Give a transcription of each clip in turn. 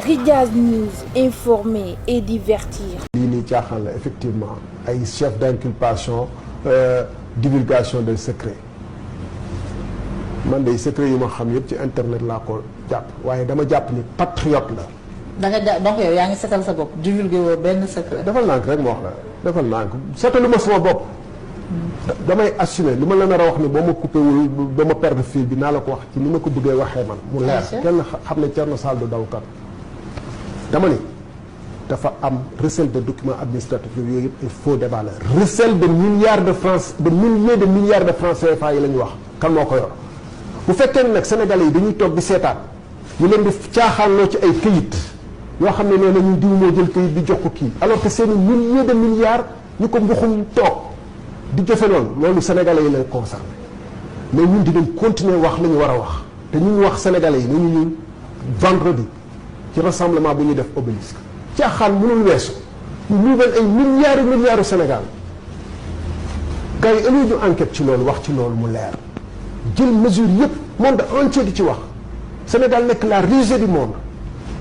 Rijaz News, informer et divertir. lii nii caaxaan la effectivement ay chef d'inculpation divulgation de secret man de secret yu ma xam yëpp ci internet laa ko jàpp waaye dama jàpp ni patriote la. da nga ja donc yow yaa ngi setal sa bopp divulgué woo benn secret. defal naa ko rek ma wax la defal naa ko setalu ma sama bopp. damay assumer li ma la nar a wax ni boo ma coupé wul ba ma perdre fil bi naa la ko wax ci ni ma ko bëggee waxee man. mu leer kenn xam ne Thierno Sall du dawkat. dama ni dafa am recel de documents administratifs yooyu yëpp il faut débat la recel de milliards de francs de milliers de milliards de francs CFA yi la ñu wax kan moo ko yor bu fekkee ne nag sénégalais yi dañuy toog di seetaan ñu leen di caaxaanloo ci ay këyit yoo xam ne nee na ñu diw moo jël këyit di jox ko kii alors que seeni milliers de milliards ñu ko mbuxum toog di jëfe loolu sénégalais yi lay concerné mais ñun dinañ continuer wax la ñu war a wax te ñu ngi wax sénégalais yi nañu ñun vendredi ci rassemblement bu ñuy def obélisque caaxaan mënul weesu ñu luubal ay milliards yu Sénégal gars yi ëllëg ñu enquête ci loolu wax ci loolu mu leer jël mesure yëpp monde entier di ci wax Sénégal nekk la risée du monde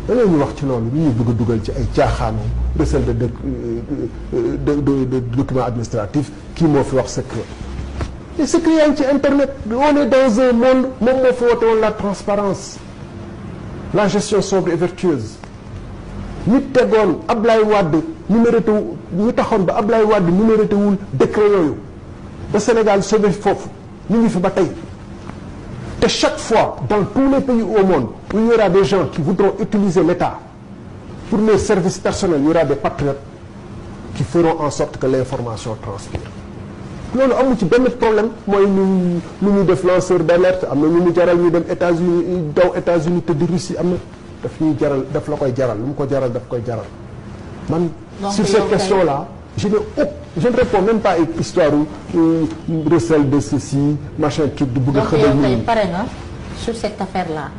dañoo ñu wax ci loolu ñu bëgg a dugal ci ay caaxaanu recel de documents administratifs kii moo fi wax secret et secret yaa ngi ci internet on est dans un monde moom moo fi woote woon la transparence la gestion sobre et vertueuse ñi tegoon Ablaye Wade numéroté ñu taxoon ba Ablaye Wade numéroté wul décret yooyu ba Sénégal sauvé foofu ñu ngi fi ba tey te chaque fois dans tous les pays au monde où il y aura des gens qui voudront utiliser l'État pour leurs services personnels il y aura des patriotes qui feront en sorte que l'information transpire loolu amu ci benn problème mooy ñu ñuy def lanceur d'alerte am na ñu mu jaral ñu dem États-Unis daw États-Unis te di Russie am na daf ñuy jaral daf la koy jaral lu mu ko jaral daf koy jaral man sur cette question là je ne réponds même pas à une histoire recel de ceci machin truc du bëgg a xëbal donc yow tey pare nga sur cette affaire là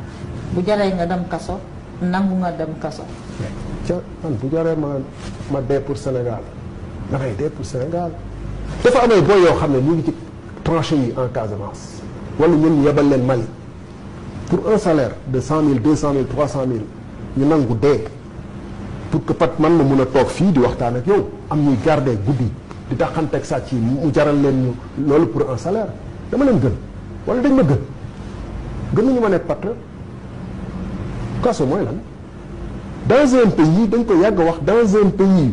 bu jaree nga dem kaso nangu nga dem kaso ca man bu jaree ma dee pour Sénégal damay dee pour Sénégal dafa amee booy yoo xam ne ñu ngi ci tranchées yi en Casamance wala ñun yebal leen Mali pour un salaire de 100 000 200 000 300 000 ñu nangu dee pour que pat man ma mun a toog fii di waxtaan ak yow am ñuy garder guddi di taxanteeg sàcc yi mu jaral leen ñu loolu pour un salaire dama leen gën wala dañ ma gën nañu ma nekk patriote kaso mooy lan dans un pays dañ ko yàgg wax dans un pays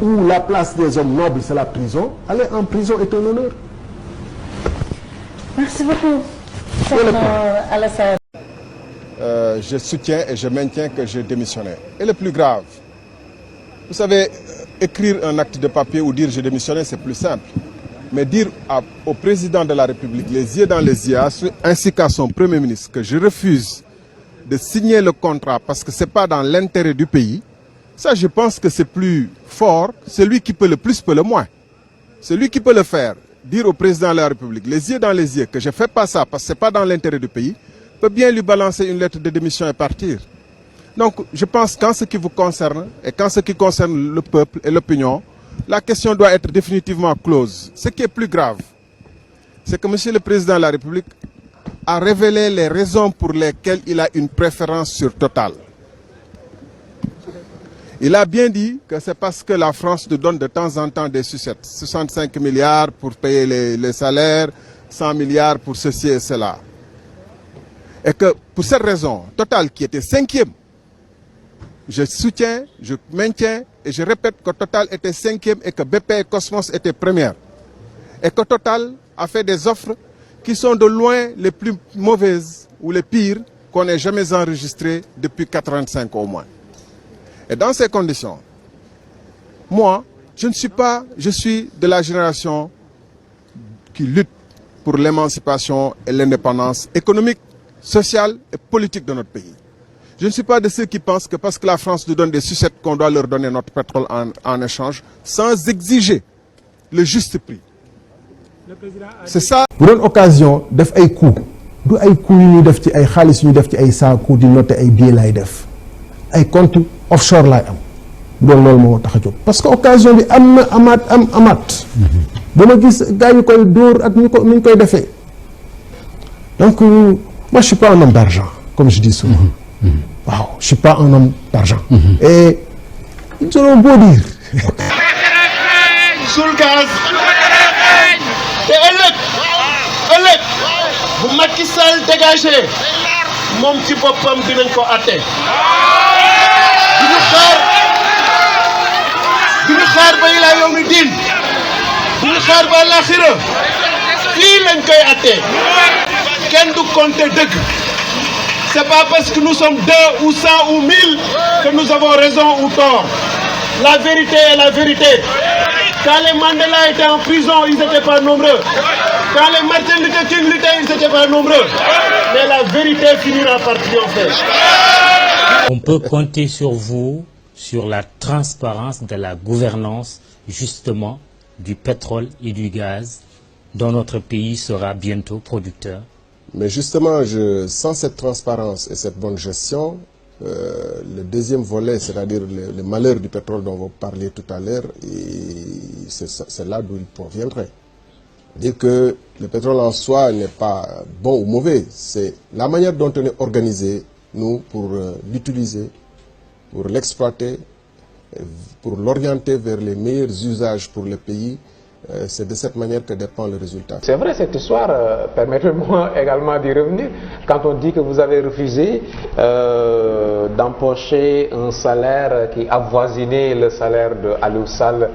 où la place des hommes nobles c'est la prison aller en prison est un honneur. Merci beaucoup. Alassane. Je soutiens et je maintiens que j'ai démissionné. Et le plus grave, vous savez, écrire un acte de papier ou dire j'ai démissionné, c'est plus simple. Mais dire au président de la République, les yeux dans les yeux, ainsi qu'à son Premier ministre, que je refuse de signer le contrat parce que ce n'est pas dans l'intérêt du pays, ça je pense que c'est plus fort. Celui qui peut le plus peut le moins. Celui qui peut le faire, dire au président de la République, les yeux dans les yeux, que je ne fais pas ça parce que ce n'est pas dans l'intérêt du pays, peut bien lui balancer une lettre de démission et partir. Donc, je pense qu'en ce qui vous concerne et qu'en ce qui concerne le peuple et l'opinion, la question doit être définitivement close. Ce qui est plus grave, c'est que Monsieur le Président de la République a révélé les raisons pour lesquelles il a une préférence sur Total. Il a bien dit que c'est parce que la France nous donne de temps en temps des sucettes. 65 milliards pour payer les salaires, 100 milliards pour ceci et cela. Et que pour cette raison, Total qui était 5e, je soutiens, je maintiens et je répète que Total était 5e et que BP et Cosmos étaient premières. Et que Total a fait des offres qui sont de loin les plus mauvaises ou les pires qu'on ait jamais enregistrées depuis 85 au moins. Et dans ces conditions, moi, je suis de la génération qui lutte pour l'émancipation et l'indépendance économique, sociale et politique de notre pays. Je ne suis pas de ceux qui pensent que parce que la France nous donne des sucettes qu'on doit leur donner notre pétrole en échange, sans exiger le juste prix. C'est ça. bu doon occasion def ay coups du ay coups yu ñuy def ci ay xaalis yu ñuy def ci ay saaku di noter ay billets lay def ay compte offshore laay am bu doon loolu moo tax a jóg parce que occasion bi am na amaat ba ma gis gars yu koy dóor ak ni ñu koy defee donc moi je suis pas un homme d'argent comme je dis souvent waaw je suis pas un homme d'argent. Et ils auront beau dire. Suul gaz te ëllëg bu Macky Sall dégagé moom ci boppam dinañ ko atte duñu xaar ba ilaa yawmi diin duñu xaar ba laaxira fii lañ koy atte kenn du compter dëgg. C'est pas parce que nous sommes 2 ou 100 ou 1000 que nous avons raison ou tort. La vérité est la vérité. Quand les Mandela étaient en prison, ils n'étaient pas nombreux. Quand les Martin Luther King luttaient, ils n'étaient pas nombreux. Mais la vérité finira par triompher. On peut compter sur vous, sur la transparence de la gouvernance, justement, du pétrole et du gaz, dont notre pays sera bientôt producteur. Mais justement, sans cette transparence et cette bonne gestion, le deuxième volet, c'est-à-dire le malheur du pétrole dont vous parliez tout à l'heure, c'est là d'où il proviendrait. Dire que le pétrole en soi n'est pas bon ou mauvais, c'est la manière dont on est organisé, nous, pour l'utiliser, pour l'exploiter, pour l'orienter vers les meilleurs usages pour le pays. C'est de cette manière que dépend le résultat. C'est vrai cette histoire, permettez-moi également d'y revenir. Quand on dit que vous avez refusé d'empocher un salaire qui avoisinait le salaire de Aliou Sall,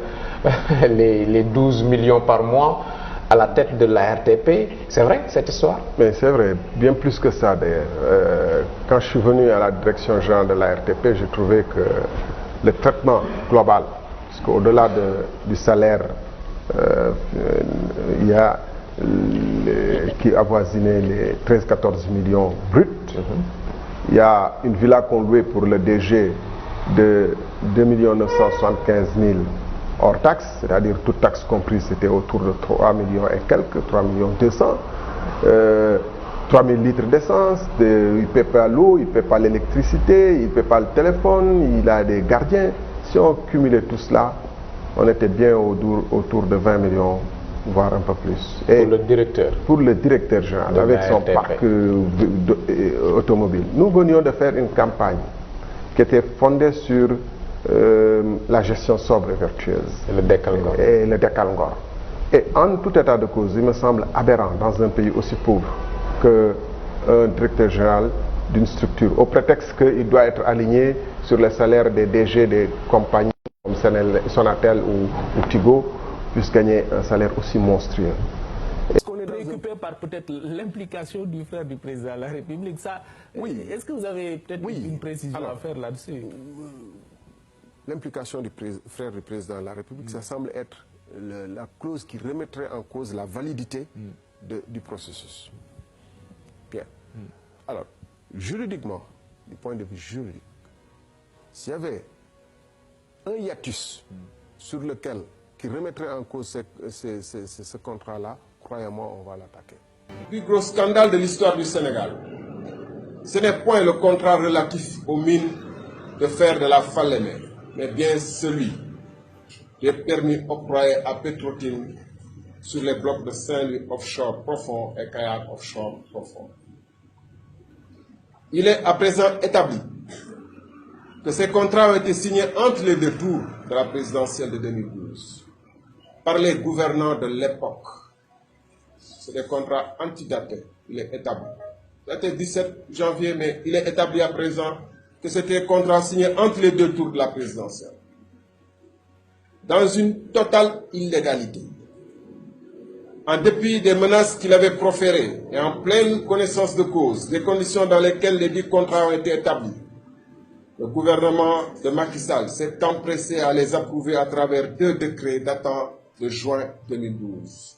les 12 millions par mois, à la tête de la RTP, c'est vrai cette histoire? Mais c'est vrai, bien plus que ça d'ailleurs. Quand je suis venu à la direction générale de la RTP, j'ai trouvé que le traitement global, parce qu'au-delà du salaire, il y a qui avoisinait les 13-14 millions bruts. Il y a une villa qu'on louait pour le DG de 2 975 000 hors taxe, c'est-à-dire toute taxe comprise, c'était autour de 3 millions et quelques, 3 millions 200. 3 000 litres d'essence, il ne paie pas l'eau, il ne paie pas l'électricité, il ne paie pas le téléphone, il a des gardiens. Si on cumulait tout cela, on était bien autour de 20 millions, voire un peu plus. Et pour le directeur? Pour le directeur général, avec son parc automobile. Nous venions de faire une campagne qui était fondée sur la gestion sobre et vertueuse. Et le décalangor. Et le décalangor. Et en tout état de cause, il me semble aberrant dans un pays aussi pauvre qu'un directeur général d'une structure, au prétexte qu'il doit être aligné sur les salaires des DG des compagnies comme Sonatel ou Tigo, puisse gagner un salaire aussi monstrueux. Est-ce qu'on est préoccupé par peut-être l'implication du frère du président de la République? Ça, oui. Est-ce que vous avez peut-être une précision à faire là-dessus? L'implication du frère du président de la République, ça semble être la clause qui remettrait en cause la validité du processus. Bien. Alors, juridiquement, du point de vue juridique, s'il y avait un hiatus sur lequel qui remettrait en cause ce contrat-là, croyez-moi, on va l'attaquer. Le plus gros scandale de l'histoire du Sénégal, ce n'est point le contrat relatif aux mines de fer de la Falémé, mais bien celui des permis octroyés à Petro-Tim sur les blocs de Saint-Louis offshore profond et Kayar offshore profond. Il est à présent établi que ces contrats ont été signés entre les deux tours de la présidentielle de 2012 par les gouvernants de l'époque. C'est des contrats antidatés, il est établi. C'était 17 janvier, mais il est établi à présent que c'était un contrat signé entre les deux tours de la présidentielle. Dans une totale illégalité. En dépit des menaces qu'il avait proférées et en pleine connaissance de cause, des conditions dans lesquelles les dix contrats ont été établis, le gouvernement de Macky Sall s'est empressé à les approuver à travers 2 décrets datant de juin 2012.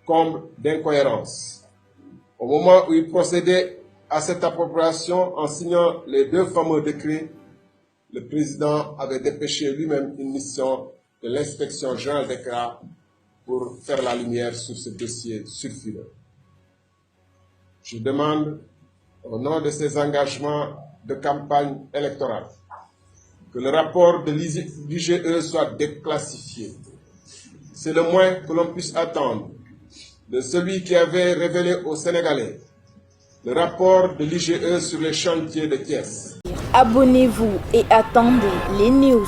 Comble d'incohérence. Au moment où il procédait à cette appropriation en signant les 2 fameux décrets, le président avait dépêché lui-même une mission de l'inspection générale d'État pour faire la lumière sur ce dossier sulfureux. Je demande, au nom de ces engagements de campagne électorale, que le rapport de l'IGE soit déclassifié. C'est le moins que l'on puisse attendre de celui qui avait révélé aux Sénégalais le rapport de l'IGE sur les chantiers de Thiès. Abonnez-vous et attendez les news.